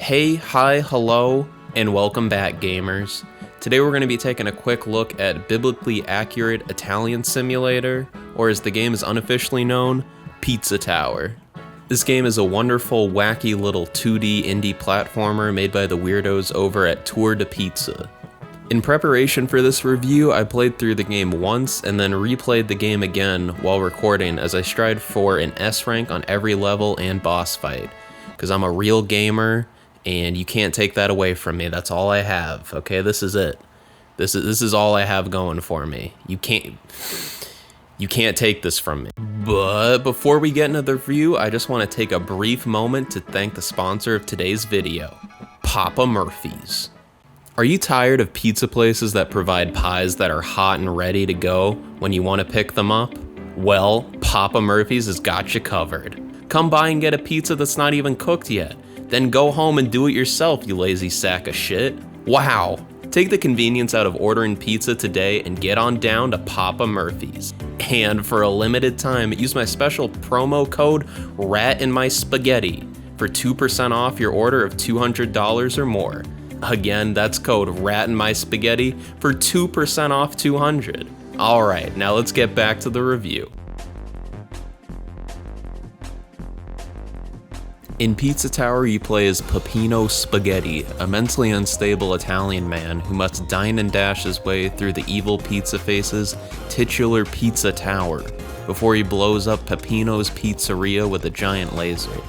Hey, hi, hello, and welcome back, gamers. Today we're going to be taking a quick look at Biblically Accurate Italian Simulator, or as the game is unofficially known, Pizza Tower. This game is a wonderful, wacky little 2D indie platformer made by the weirdos over at Tour de Pizza. In preparation for this review, I played through the game once and then replayed the game again while recording as I strive for an S rank on every level and boss fight, because I'm a real gamer and you can't take that away from me. That's all I have. Okay, this is it. This is all I have going for me. You can't take this from me. But before we get into the review, I just want to take a brief moment to thank the sponsor of today's video, Papa Murphy's. Are you tired of pizza places that provide pies that are hot and ready to go when you want to pick them up? Well, Papa Murphy's has got you covered. Come by and get a pizza that's not even cooked yet. Then go home and do it yourself, you lazy sack of shit. Wow. Take the convenience out of ordering pizza today and get on down to Papa Murphy's. And for a limited time, use my special promo code RATINMYSPAGHETTI for 2% off your order of $200 or more. Again, that's code RATINMYSPAGHETTI for 2% off $200. Alright, now let's get back to the review. In Pizza Tower, you play as Peppino Spaghetti, a mentally unstable Italian man who must dine and dash his way through the evil pizza face's titular pizza tower before he blows up Peppino's Pizzeria with a giant laser.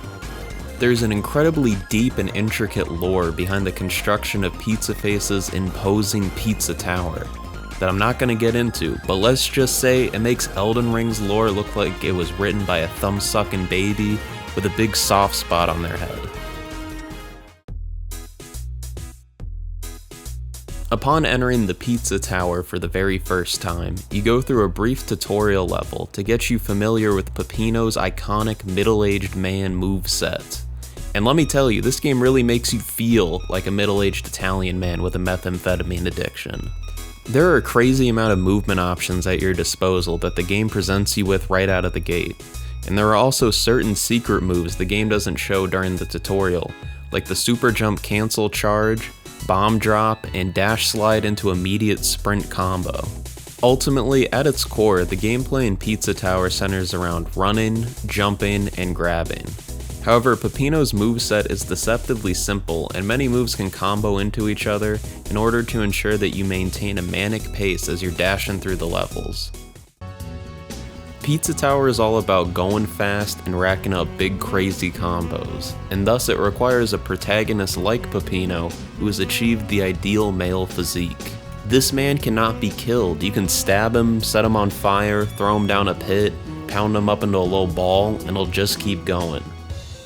There's an incredibly deep and intricate lore behind the construction of Pizza Face's imposing pizza tower that I'm not going to get into, but let's just say it makes Elden Ring's lore look like it was written by a thumb-sucking baby with a big soft spot on their head. Upon entering the Pizza Tower for the very first time, you go through a brief tutorial level to get you familiar with Peppino's iconic middle-aged man moveset. And let me tell you, this game really makes you feel like a middle-aged Italian man with a methamphetamine addiction. There are a crazy amount of movement options at your disposal that the game presents you with right out of the gate. And there are also certain secret moves the game doesn't show during the tutorial, like the super jump cancel charge, bomb drop, and dash slide into immediate sprint combo. Ultimately, at its core, the gameplay in Pizza Tower centers around running, jumping, and grabbing. However, Peppino's moveset is deceptively simple, and many moves can combo into each other in order to ensure that you maintain a manic pace as you're dashing through the levels. Pizza Tower is all about going fast and racking up big crazy combos, and thus it requires a protagonist like Peppino who has achieved the ideal male physique. This man cannot be killed. You can stab him, set him on fire, throw him down a pit, pound him up into a little ball, and he'll just keep going.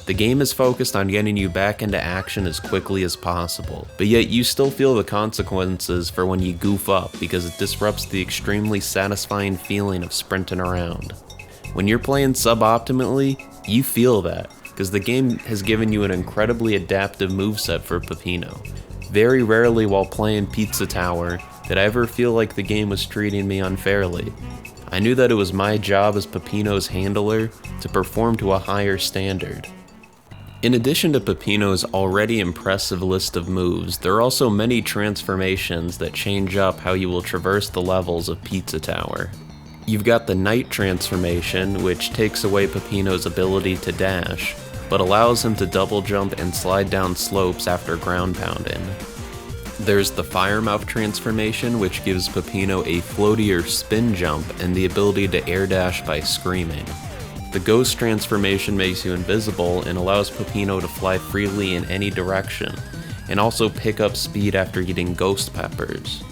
The game is focused on getting you back into action as quickly as possible, but yet you still feel the consequences for when you goof up because it disrupts the extremely satisfying feeling of sprinting around. When you're playing suboptimally, you feel that, because the game has given you an incredibly adaptive moveset for Peppino. Very rarely while playing Pizza Tower did I ever feel like the game was treating me unfairly. I knew that it was my job as Peppino's handler to perform to a higher standard. In addition to Peppino's already impressive list of moves, there are also many transformations that change up how you will traverse the levels of Pizza Tower. You've got the Knight transformation, which takes away Peppino's ability to dash, but allows him to double jump and slide down slopes after ground pounding. There's the Firemouth transformation, which gives Peppino a floatier spin jump and the ability to air dash by screaming. The Ghost transformation makes you invisible and allows Peppino to fly freely in any direction, and also pick up speed after eating ghost peppers.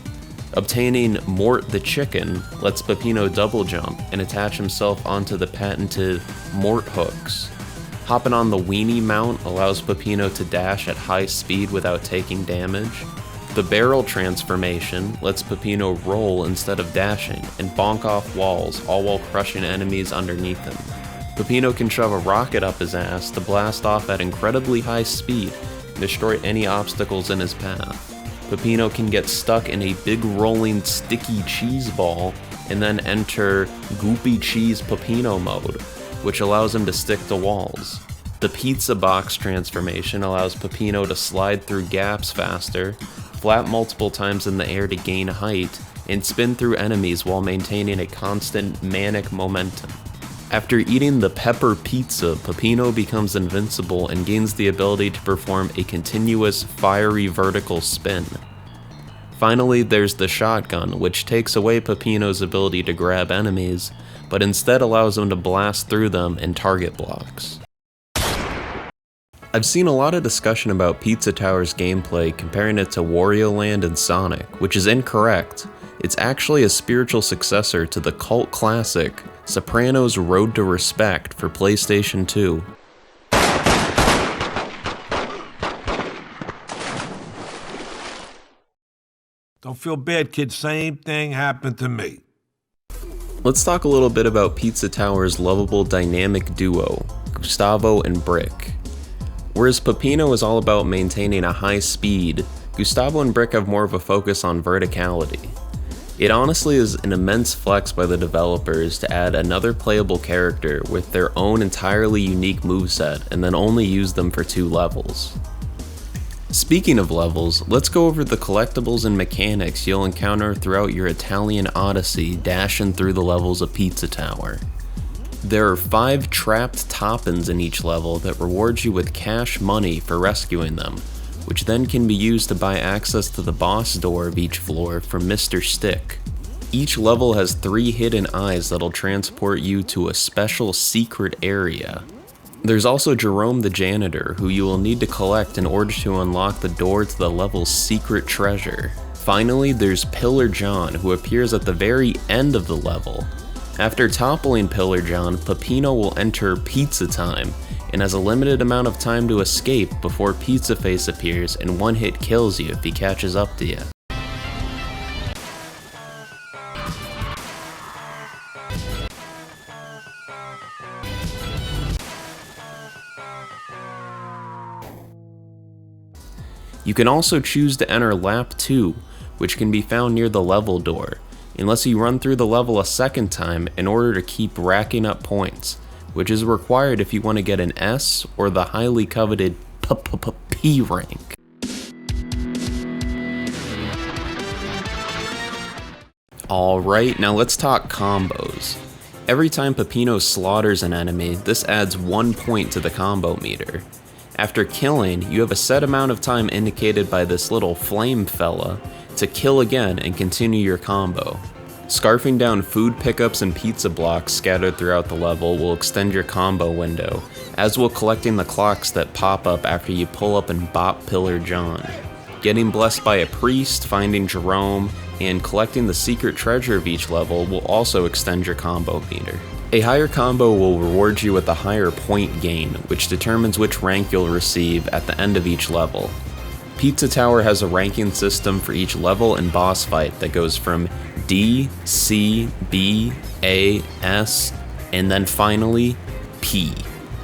Obtaining Mort the Chicken lets Peppino double jump and attach himself onto the patented Mort hooks. Hopping on the Weenie Mount allows Peppino to dash at high speed without taking damage. The Barrel transformation lets Peppino roll instead of dashing and bonk off walls, all while crushing enemies underneath him. Peppino can shove a rocket up his ass to blast off at incredibly high speed and destroy any obstacles in his path. Peppino can get stuck in a big rolling sticky cheese ball and then enter Goopy Cheese Peppino mode, which allows him to stick to walls. The pizza box transformation allows Peppino to slide through gaps faster, flap multiple times in the air to gain height, and spin through enemies while maintaining a constant manic momentum. After eating the pepper pizza, Peppino becomes invincible and gains the ability to perform a continuous, fiery vertical spin. Finally, there's the shotgun, which takes away Peppino's ability to grab enemies, but instead allows him to blast through them in target blocks. I've seen a lot of discussion about Pizza Tower's gameplay comparing it to Wario Land and Sonic, which is incorrect. It's actually a spiritual successor to the cult classic Sopranos Road to Respect for PlayStation 2. Don't feel bad, kid. Same thing happened to me. Let's talk a little bit about Pizza Tower's lovable dynamic duo, Gustavo and Brick. Whereas Peppino is all about maintaining a high speed, Gustavo and Brick have more of a focus on verticality. It honestly is an immense flex by the developers to add another playable character with their own entirely unique moveset and then only use them for 2 levels. Speaking of levels, let's go over the collectibles and mechanics you'll encounter throughout your Italian odyssey dashing through the levels of Pizza Tower. There are 5 trapped top-ins in each level that reward you with cash money for rescuing them, which then can be used to buy access to the boss door of each floor from Mr. Stick. Each level has 3 hidden eyes that'll transport you to a special secret area. There's also Jerome the janitor, who you will need to collect in order to unlock the door to the level's secret treasure. Finally, there's Pillar John, who appears at the very end of the level. After toppling Pillar John, Peppino will enter Pizza Time, and has a limited amount of time to escape before Pizza Face appears and one hit kills you if he catches up to you. You can also choose to enter Lap 2, which can be found near the level door, unless you run through the level a second time in order to keep racking up points, which is required if you want to get an S or the highly coveted P rank. Alright, now let's talk combos. Every time Peppino slaughters an enemy, this adds 1 point to the combo meter. After killing, you have a set amount of time indicated by this little flame fella to kill again and continue your combo. Scarfing down food pickups and pizza blocks scattered throughout the level will extend your combo window, as will collecting the clocks that pop up after you pull up and bop Pillar John. Getting blessed by a priest, finding Jerome, and collecting the secret treasure of each level will also extend your combo meter. A higher combo will reward you with a higher point gain, which determines which rank you'll receive at the end of each level. Pizza Tower has a ranking system for each level and boss fight that goes from D, C, B, A, S, and then finally, P.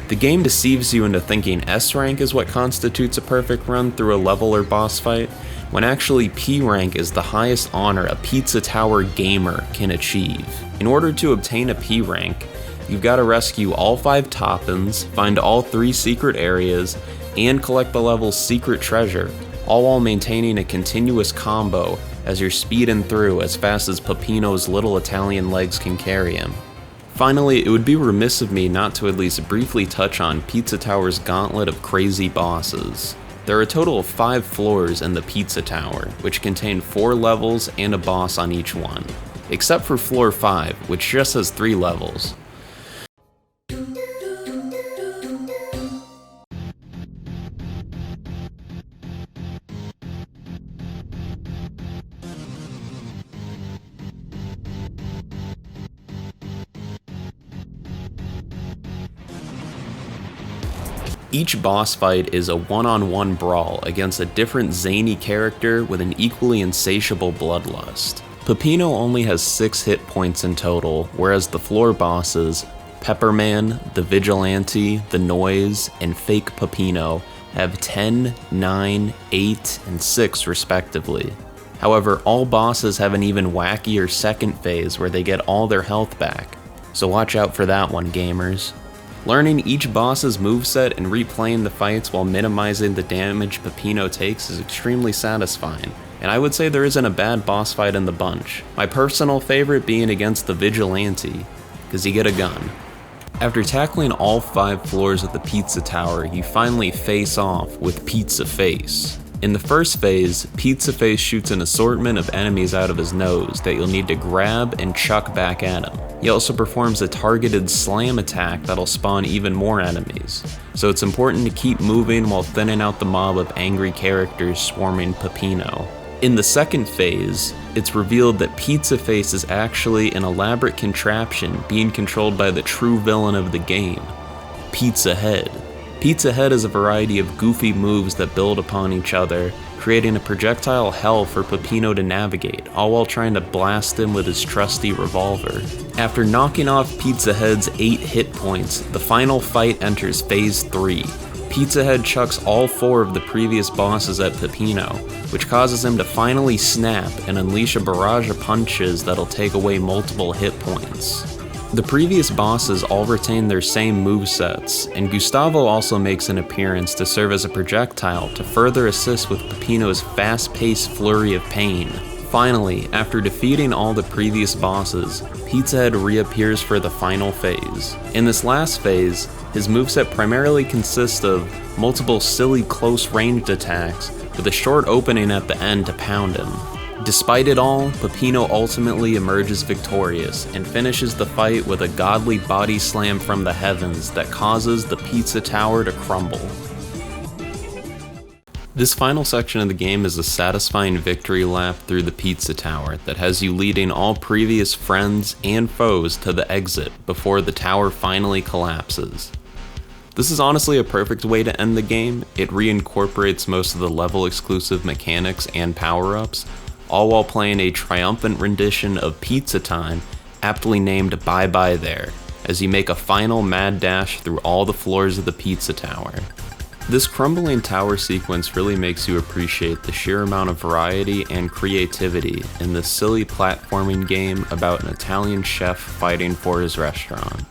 The game deceives you into thinking S rank is what constitutes a perfect run through a level or boss fight, when actually P rank is the highest honor a Pizza Tower gamer can achieve. In order to obtain a P rank, you've got to rescue all 5 top-ins, find all 3 secret areas, and collect the level's secret treasure, all while maintaining a continuous combo as you're speeding through as fast as Peppino's little Italian legs can carry him. Finally, it would be remiss of me not to at least briefly touch on Pizza Tower's gauntlet of crazy bosses. There are a total of 5 floors in the Pizza Tower, which contain 4 levels and a boss on each one, except for floor 5, which just has 3 levels. Each boss fight is a one-on-one brawl against a different zany character with an equally insatiable bloodlust. Peppino only has 6 hit points in total, whereas the floor bosses, Pepperman, the Vigilante, the Noise, and Fake Peppino have 10, 9, 8, and 6 respectively. However, all bosses have an even wackier second phase where they get all their health back, so watch out for that one, gamers. Learning each boss's moveset and replaying the fights while minimizing the damage Peppino takes is extremely satisfying, and I would say there isn't a bad boss fight in the bunch. My personal favorite being against the Vigilante, because you get a gun. After tackling all 5 floors of the Pizza Tower, you finally face off with Pizza Face. In the first phase, Pizza Face shoots an assortment of enemies out of his nose that you'll need to grab and chuck back at him. He also performs a targeted slam attack that'll spawn even more enemies, so it's important to keep moving while thinning out the mob of angry characters swarming Peppino. In the second phase, it's revealed that Pizza Face is actually an elaborate contraption being controlled by the true villain of the game, Pizza Head. Pizza Head is a variety of goofy moves that build upon each other, creating a projectile hell for Peppino to navigate, all while trying to blast him with his trusty revolver. After knocking off Pizza Head's 8 hit points, the final fight enters Phase 3. Pizza Head chucks all 4 of the previous bosses at Peppino, which causes him to finally snap and unleash a barrage of punches that'll take away multiple hit points. The previous bosses all retain their same movesets, and Gustavo also makes an appearance to serve as a projectile to further assist with Peppino's fast-paced flurry of pain. Finally, after defeating all the previous bosses, Pizza Head reappears for the final phase. In this last phase, his moveset primarily consists of multiple silly close-ranged attacks with a short opening at the end to pound him. Despite it all, Peppino ultimately emerges victorious and finishes the fight with a godly body slam from the heavens that causes the Pizza Tower to crumble. This final section of the game is a satisfying victory lap through the Pizza Tower that has you leading all previous friends and foes to the exit before the tower finally collapses. This is honestly a perfect way to end the game. It reincorporates most of the level exclusive mechanics and power-ups, all while playing a triumphant rendition of Pizza Time, aptly named Bye Bye There, as you make a final mad dash through all the floors of the Pizza Tower. This crumbling tower sequence really makes you appreciate the sheer amount of variety and creativity in this silly platforming game about an Italian chef fighting for his restaurant.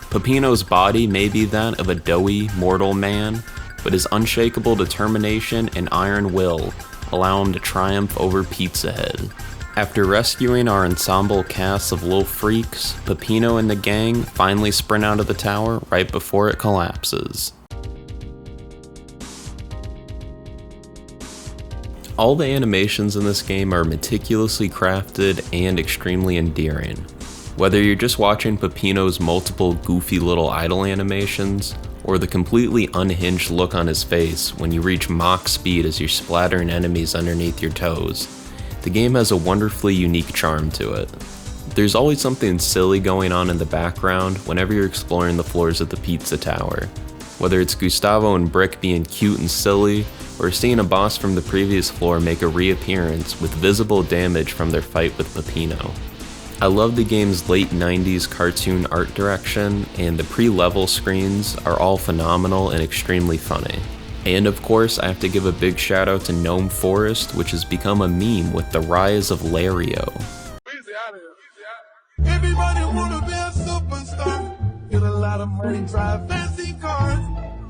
Peppino's body may be that of a doughy, mortal man, but his unshakable determination and iron will allow him to triumph over Pizza Head. After rescuing our ensemble cast of little freaks, Peppino and the gang finally sprint out of the tower right before it collapses. All the animations in this game are meticulously crafted and extremely endearing. Whether you're just watching Peppino's multiple goofy little idle animations, or the completely unhinged look on his face when you reach Mach speed as you're splattering enemies underneath your toes, the game has a wonderfully unique charm to it. There's always something silly going on in the background whenever you're exploring the floors of the Pizza Tower, whether it's Gustavo and Brick being cute and silly, or seeing a boss from the previous floor make a reappearance with visible damage from their fight with Peppino. I love the game's late 90s cartoon art direction, and the pre-level screens are all phenomenal and extremely funny. And of course, I have to give a big shout out to Gnome Forest, which has become a meme with the rise of Lario. Everybody wanna be a superstar, get a lot of money, drive fancy cars.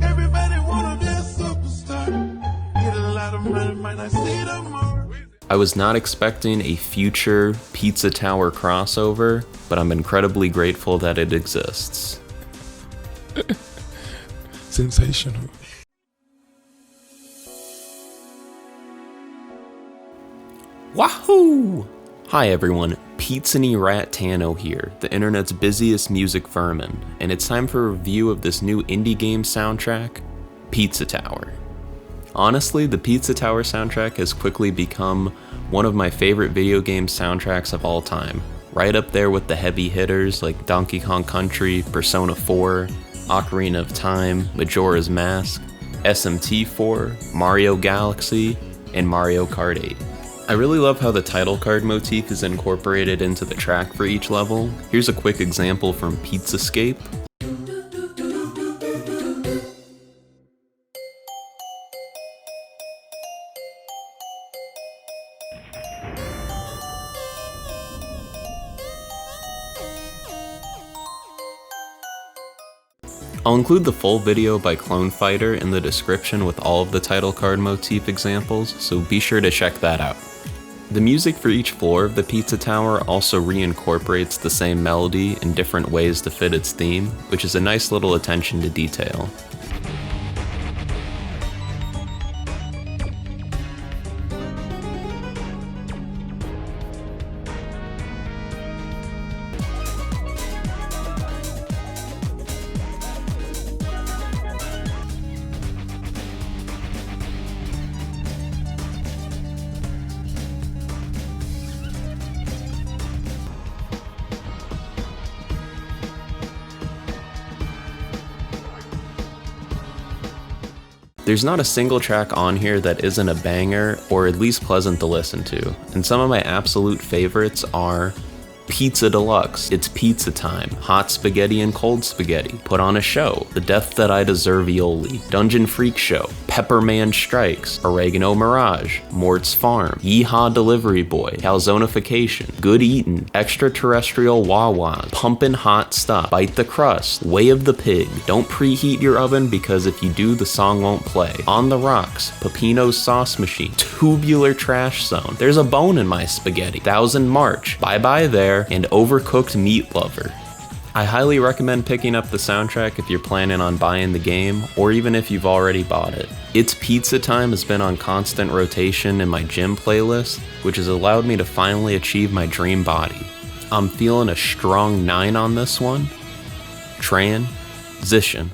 Everybody wanna be a superstar, get a lot of money, might not see them more. I was not expecting a future Pizza Tower crossover, but I'm incredibly grateful that it exists. Sensational. Wahoo! Hi everyone, Pizzany Rat Tano here, the internet's busiest music vermin, and it's time for a review of this new indie game soundtrack, Pizza Tower. Honestly, the Pizza Tower soundtrack has quickly become one of my favorite video game soundtracks of all time, right up there with the heavy hitters like Donkey Kong Country, Persona 4, Ocarina of Time, Majora's Mask, SMT4, Mario Galaxy, and Mario Kart 8. I really love how the title card motif is incorporated into the track for each level. Here's a quick example from Pizzascape. I'll include the full video by Clone Fighter in the description with all of the title card motif examples, so be sure to check that out. The music for each floor of the pizza tower also reincorporates the same melody in different ways to fit its theme, which is a nice little attention to detail. There's not a single track on here that isn't a banger, or at least pleasant to listen to, and some of my absolute favorites are Pizza Deluxe, It's Pizza Time, Hot Spaghetti and Cold Spaghetti, Put on a Show, The Death That I Deserve Ioli, Dungeon Freak Show, Pepperman Strikes, Oregano Mirage, Mort's Farm, Yeehaw Delivery Boy, Calzonification, Good Eatin', Extraterrestrial Wawas, Pumpin' Hot Stuff, Bite the Crust, Way of the Pig, Don't Preheat Your Oven because if you do the song won't play, On the Rocks, Peppino's Sauce Machine, Tubular Trash Zone, There's a Bone in My Spaghetti, Thousand March, Bye Bye There, and Overcooked Meat Lover. I highly recommend picking up the soundtrack if you're planning on buying the game, or even if you've already bought it. It's Pizza Time has been on constant rotation in my gym playlist, which has allowed me to finally achieve my dream body. I'm feeling a strong 9 on this one. Transition.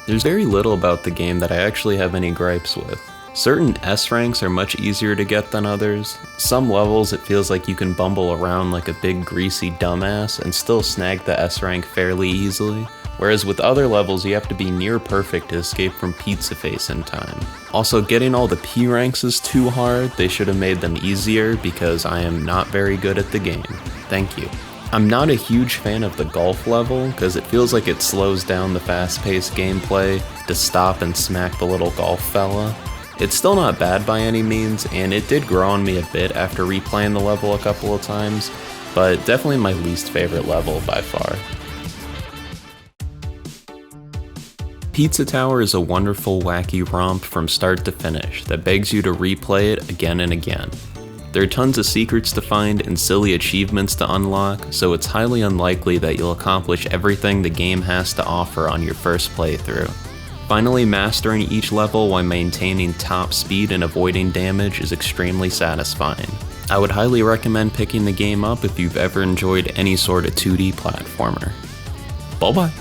There's very little about the game that I actually have any gripes with. Certain S ranks are much easier to get than others. Some levels it feels like you can bumble around like a big greasy dumbass and still snag the S rank fairly easily, whereas with other levels you have to be near perfect to escape from Pizza Face in time. Also, getting all the P ranks is too hard. They should have made them easier because I am not very good at the game. Thank you. I'm not a huge fan of the golf level because it feels like it slows down the fast-paced gameplay to stop and smack the little golf fella. It's still not bad by any means, and it did grow on me a bit after replaying the level a couple of times, but definitely my least favorite level by far. Pizza Tower is a wonderful, wacky romp from start to finish that begs you to replay it again and again. There are tons of secrets to find and silly achievements to unlock, so it's highly unlikely that you'll accomplish everything the game has to offer on your first playthrough. Finally, mastering each level while maintaining top speed and avoiding damage is extremely satisfying. I would highly recommend picking the game up if you've ever enjoyed any sort of 2D platformer. Bye bye!